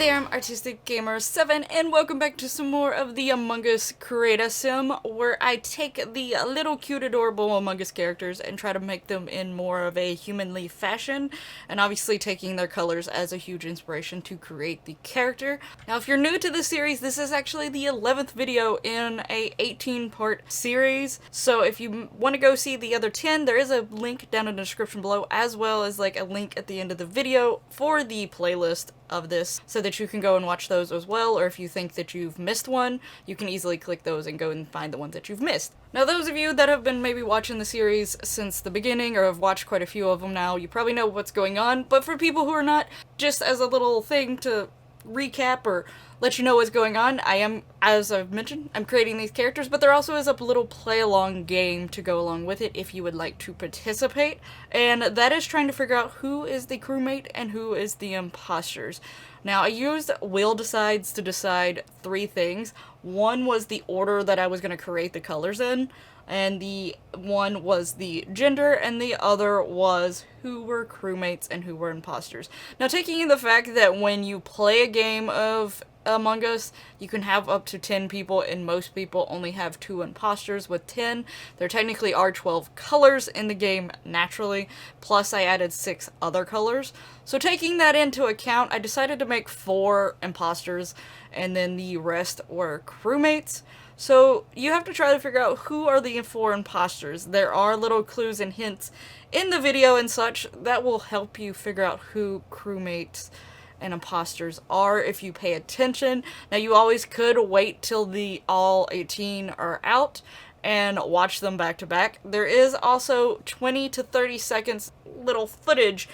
there, I'm Artistic Gamer 7 and welcome back to some more of the Among Us Create a Sim, where I take the little cute adorable Among Us characters and try to make them in more of a humanly fashion, and obviously taking their colors as a huge inspiration to create the character. Now if you're new to the series, this is actually the 11th video in a 18-part series, so if you want to go see the other 10, there is a link down in the description below, as well as like a link at the end of the video for the playlist of this, so that you can go and watch those as well, or if you think that you've missed one, you can easily click those and go and find the ones that you've missed. Now those of you that have been maybe watching the series since the beginning, or have watched quite a few of them now, you probably know what's going on, but for people who are not, just as a little thing to recap or let you know what's going on, I am, as I've mentioned, I'm creating these characters, but there also is a little play-along game to go along with it if you would like to participate, and that is trying to figure out who is the crewmate and who is the imposters. Now, I used Will Decides to decide 3 things. One was the order that I was going to create the colors in, and the one was the gender, and the other was who were crewmates and who were imposters. Now, taking in the fact that when you play a game of Among Us, you can have up to 10 people, and most people only have 2 imposters with 10. There technically are 12 colors in the game naturally, plus I added 6 other colors. So taking that into account, I decided to make 4 imposters, and then the rest were crewmates. So you have to try to figure out who are the 4 imposters. There are little clues and hints in the video and such that will help you figure out who crewmates and imposters are if you pay attention. Now you always could wait till the all 18 are out and watch them back to back. There is also 20 to 30 seconds little footage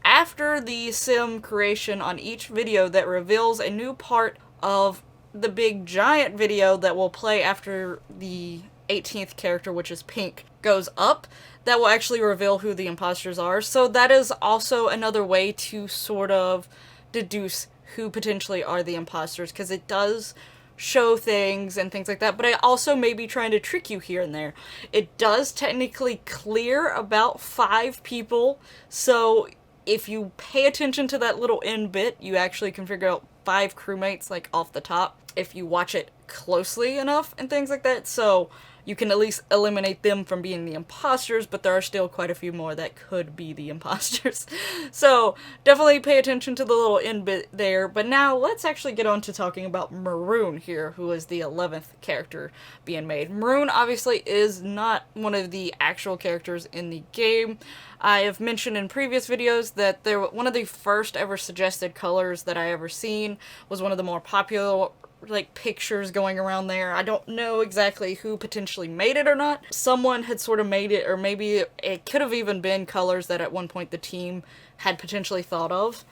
after the sim creation on each video that reveals a new part of the big giant video that will play after the 18th character, which is pink, goes up. That will actually reveal who the imposters are. So that is also another way to sort of deduce who potentially are the imposters, because it does show things and things like that, but I also may be trying to trick you here and there. It does technically clear about 5 people, so if you pay attention to that little end bit, you actually can figure out 5 crewmates like off the top if you watch it closely enough and things like that, so you can at least eliminate them from being the imposters, but there are still quite a few more that could be the imposters. So definitely pay attention to the little end bit there. But now let's actually get on to talking about Maroon here, who is the 11th character being made. Maroon obviously is not one of the actual characters in the game. I have mentioned in previous videos that one of the first ever suggested colors that I ever seen was one of the more popular like pictures going around there. I don't know exactly who potentially made it or not. Someone had sort of made it, or maybe it could have even been colors that at one point the team had potentially thought of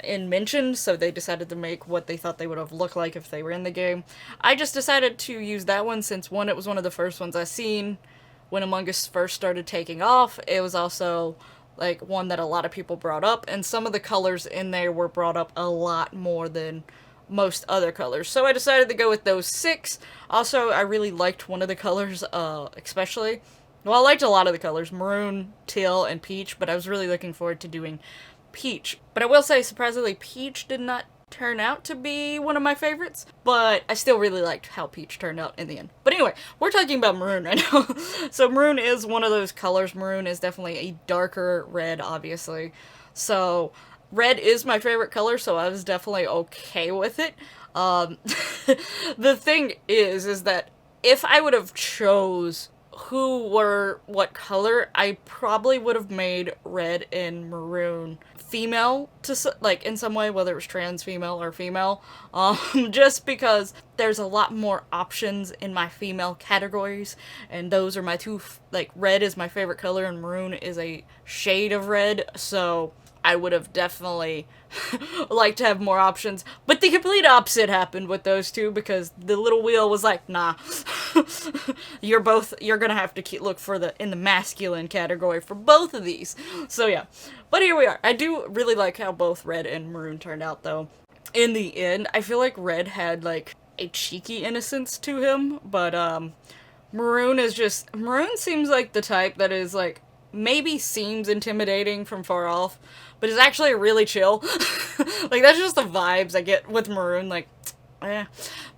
and mentioned, so they decided to make what they thought they would have looked like if they were in the game. I just decided to use that one since, one, it was one of the first ones I seen when Among Us first started taking off. It was also like one that a lot of people brought up, and some of the colors in there were brought up a lot more than most other colors. So I decided to go with those 6. Also, I really liked one of the colors, especially. Well, I liked a lot of the colors, maroon, teal, and peach, but I was really looking forward to doing peach. But I will say, surprisingly, peach did not turn out to be one of my favorites, but I still really liked how peach turned out in the end. But anyway, we're talking about maroon right now. So maroon is one of those colors. Maroon is definitely a darker red, obviously. So red is my favorite color, so I was definitely okay with it. The thing is that if I would have chose who were what color, I probably would have made red and maroon female to, like, in some way, whether it was trans female or female, just because there's a lot more options in my female categories, and those are my 2, like, red is my favorite color and maroon is a shade of red, so I would have definitely liked to have more options, but the complete opposite happened with those 2, because the little wheel was like, nah, you're gonna have to look for in the masculine category for both of these. So yeah, but here we are. I do really like how both red and maroon turned out, though. In the end, I feel like red had like a cheeky innocence to him, but maroon seems like the type that is like maybe seems intimidating from far off, but is actually really chill. Like, that's just the vibes I get with Maroon. Like,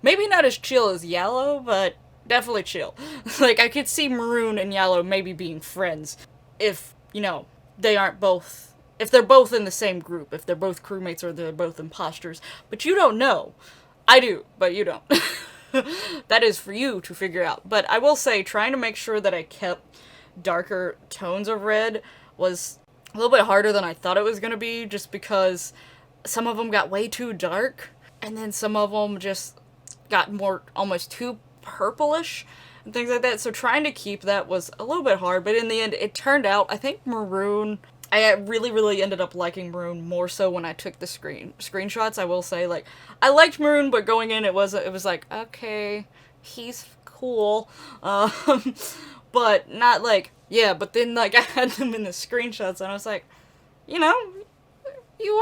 maybe not as chill as Yellow, but definitely chill. Like, I could see Maroon and Yellow maybe being friends if, you know, they aren't both, if they're both in the same group, if they're both crewmates or they're both imposters. But you don't know. I do, but you don't. That is for you to figure out. But I will say, trying to make sure that I kept darker tones of red was a little bit harder than I thought it was going to be, just because some of them got way too dark, and then some of them just got more, almost too purplish, and things like that. So trying to keep that was a little bit hard, but in the end, it turned out, I think Maroon, I really ended up liking Maroon more so when I took the screenshots. I will say, like, I liked Maroon, but going in, it was like, okay, he's cool, but not like, yeah, but then, like, I had them in the screenshots, and I was like, you know, you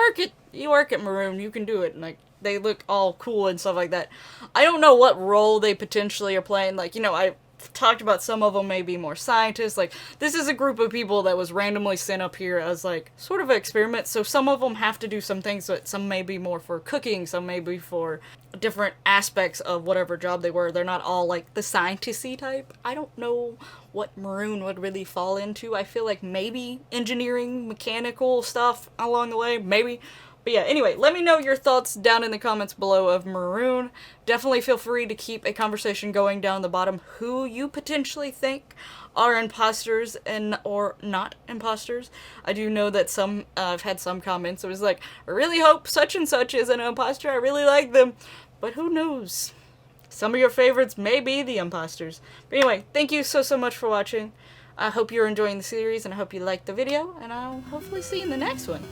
work at Maroon, you can do it, and, like, they look all cool and stuff like that. I don't know what role they potentially are playing, like, you know, I talked about some of them may be more scientists, like, this is a group of people that was randomly sent up here as, like, sort of an experiment, so some of them have to do some things, but some may be more for cooking, some may be for different aspects of whatever job they were. They're not all, like, the scientisty type. I don't know what Maroon would really fall into. I feel like maybe engineering, mechanical stuff along the way, maybe. But yeah, anyway, let me know your thoughts down in the comments below of Maroon. Definitely feel free to keep a conversation going down the bottom who you potentially think are imposters and or not imposters. I do know that some, I've had some comments. It was like, I really hope such and such is an imposter. I really like them. But who knows? Some of your favorites may be the imposters. But anyway, thank you so much for watching. I hope you're enjoying the series, and I hope you liked the video, and I'll hopefully see you in the next one.